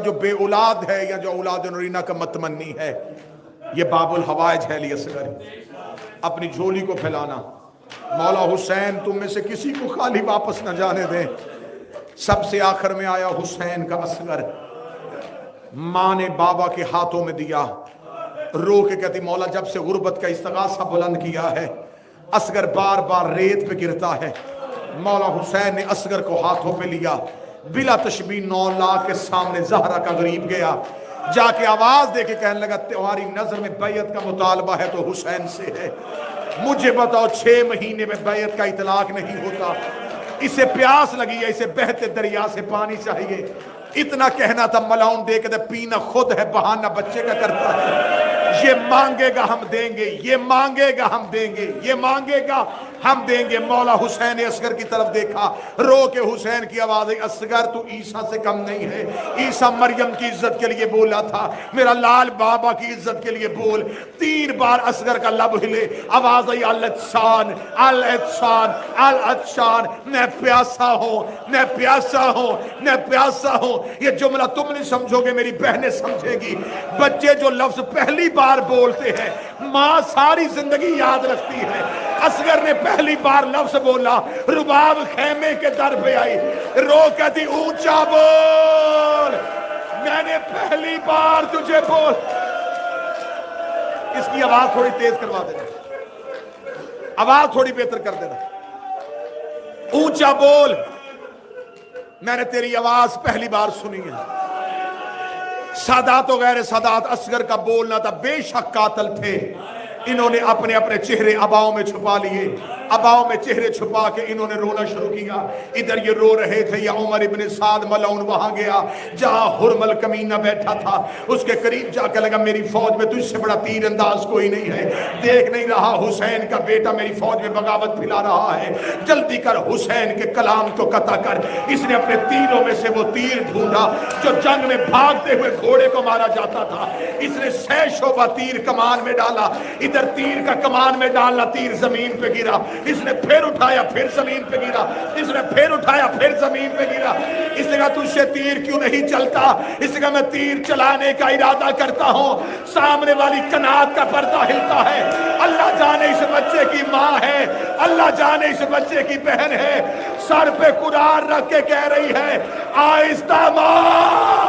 جو بے اولاد ہے یا جو اولاد نرینہ کا متمنی ہے، یہ باب الحوائج ہے علی اصغر، اپنی جھولی کو پھیلانا۔ مولا حسین تم میں سے کسی کو خالی واپس نہ جانے دیں۔ سب سے آخر میں آیا حسین کا اصغر، ماں نے بابا کے ہاتھوں میں دیا، رو کے کہتی مولا جب سے غربت کا استغاثہ بلند کیا ہے اصغر بار بار ریت پہ گرتا ہے۔ مولا حسین نے اصغر کو ہاتھوں پہ لیا، بلا تشبیہ 9 لاکھ کے سامنے زہرا کا غریب گیا، جا کے آواز دے کے کہنے لگا تمہاری نظر میں بیعت کا مطالبہ ہے تو حسین سے ہے، مجھے بتاؤ 6 مہینے میں بیعت کا اطلاق نہیں ہوتا، اسے پیاس لگی ہے، اسے بہتے دریا سے پانی چاہیے۔ اتنا کہنا تھا ملاؤن دے کے دے پینا خود ہے، بہانہ بچے کا کرتا ہے۔ یہ مانگے گا ہم دیں گے، یہ مانگے گا ہم دیں گے، یہ مانگے گا ہم دیں گے۔ مولا حسین نے اصغر کی طرف دیکھا، رو کے حسین کی آواز آئی اصغر تو عیسیٰ سے کم نہیں ہے، عیسیٰ مریم کی عزت کے لیے بولا تھا، میرا لال بابا کی عزت کے لیے بول۔ 3 بار اصغر کا لب ہلے، آواز آئی العطشان العطشان العطشان، میں پیاسا ہوں میں پیاسا ہوں میں پیاسا ہوں۔ یہ جملہ تم نہیں سمجھو گے، میری بہنیں سمجھے گی۔ بچے جو لفظ پہلی بار بولتے ہیں ماں ساری زندگی یاد رکھتی ہے۔ اصغر نے پہلی بار لفظ بولا، رباب خیمے کے در پہ آئی، رو کہتی اونچا بول، میں نے پہلی بار تجھے بول۔ اس کی آواز تھوڑی تیز کروا دینا، آواز تھوڑی بہتر کر دینا۔ اونچا بول، میں نے تیری آواز پہلی بار سنی ہے۔ سادات و غیر سادات اصغر کا بولنا تھا، بے شک قاتل تھے، انہوں نے اپنے اپنے چہرے اباؤں میں چھپا لیے، اباؤں میں چہرے چھپا کے انہوں نے رونا شروع کیا۔ ادھر یہ رو رہے تھے، یا عمر ابن سعد ملعون وہاں گیا جہاں حرمل کمینہ بیٹھا تھا، اس کے قریب جا کے لگا میری فوج میں تجھ سے بڑا تیر انداز کوئی نہیں ہے، دیکھ نہیں رہا حسین کا بیٹا میری فوج میں بغاوت پھیلا رہا ہے، جلدی کر حسین کے کلام کو قطع کر۔ اس نے اپنے تیروں میں سے وہ تیر ڈھونڈا جو جنگ میں بھاگتے ہوئے گھوڑے کو مارا جاتا تھا، اس نے 6 شعبہ تیر کمان میں ڈالا، ادھر تیر کا کمان میں ڈالنا، تیر زمین پہ گرا، اس نے پھر اٹھایا پھر زمین پہ گرا، اس نے پھر اٹھایا پھر زمین پہ گرا۔ اس نے کہا تجھ سے تیر کیوں نہیں چلتا؟ اس نے کہا میں تیر چلانے کا ارادہ کرتا ہوں، سامنے والی کنات کا پردہ ہلتا ہے، اللہ جانے اس بچے کی ماں ہے، اللہ جانے اس بچے کی بہن ہے، سر پہ قرآن رکھ کے کہہ رہی ہے آہستہ ماں،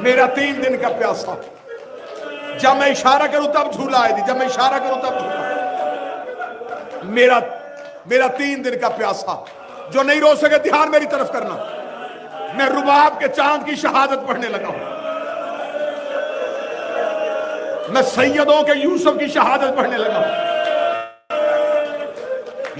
میرا 3 دن کا پیاسا، جب میں اشارہ کروں تب جھولا آئے دی، جب میں اشارہ کروں تب جھولا، میرا 3 دن کا پیاسا، جو نہیں رو سکے دھیان میری طرف کرنا، میں رباب کے چاند کی شہادت پڑھنے لگا ہوں، میں سیدوں کے یوسف کی شہادت پڑھنے لگا ہوں،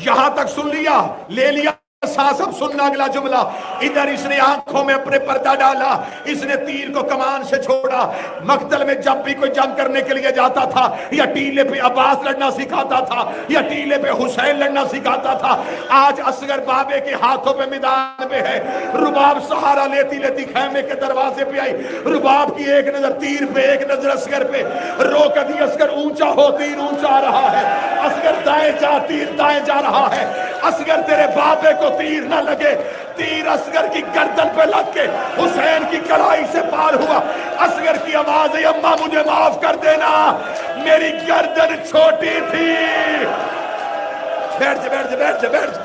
یہاں تک سن لیا، لے لیا سانس، اب سننا اگلا جملہ۔ ادھر اس نے آنکھوں میں اپنے پردہ ڈالا، اس نے تیر کو کمان سے چھوڑا۔ مقتل میں جب بھی کوئی جنگ کرنے کے لیے جاتا تھا، یا ٹیلے پہ عباس لڑنا سکھاتا تھا، یا ٹیلے پہ حسین لڑنا سکھاتا تھا، آج اصغر بابے کے ہاتھوں پہ میدان پہ ہے۔ رباب سہارا لیتی لیتی خیمے کے دروازے پہ آئی، رباب کی ایک نظر تیر پہ، ایک نظر اصغر پہ، رو کر دی اصغر اونچا ہو، تیر اونچا آ رہا ہے، اصغر دائیں جا، تیر دائیں جا رہا ہے، اصغر تیرے بابے کو تیر نہ لگے، تیر اصغر کی گردن پہ لگ کے حسین کی کلائی سے پار ہوا۔ اصغر کی آواز ہے اماں مجھے معاف کر دینا، میری گردن چھوٹی تھی، بیٹھ جا بیٹھ جا بیٹھ جا بیٹھ جا،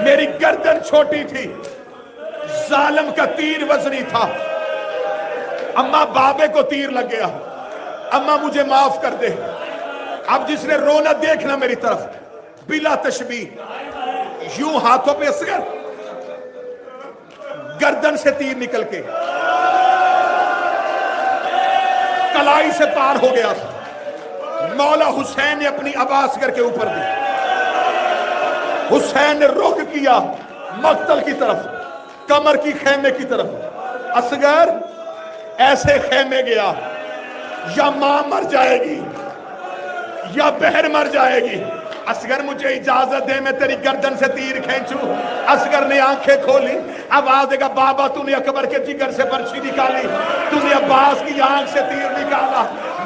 میری گردن چھوٹی تھی، ظالم کا تیر وزنی تھا، اماں بابے کو تیر لگ گیا، اماں مجھے معاف کر دے۔ اب جس نے رونا دیکھنا میری طرف، بلا تشبیہ، یوں ہاتھوں پہ اصغر، گردن سے تیر نکل کے کلائی سے پار ہو گیا تھا۔ مولا حسین نے اپنی ابا اصغر کے اوپر دی، حسین نے رخ کیا مقتل کی طرف، کمر کی خیمے کی طرف۔ اصغر ایسے خیمے گیا، یا ماں مر جائے گی یا بہر مر جائے گی، اصغر مجھے اجازت دے میں تیری گردن سے تیر کھینچوں۔ اصغر نے آنکھیں کھولی، آواز دے گا بابا تو نے اکبر کے جگر سے برچھی نکالی، تو نے عباس کی آنکھ سے تیر نکالا،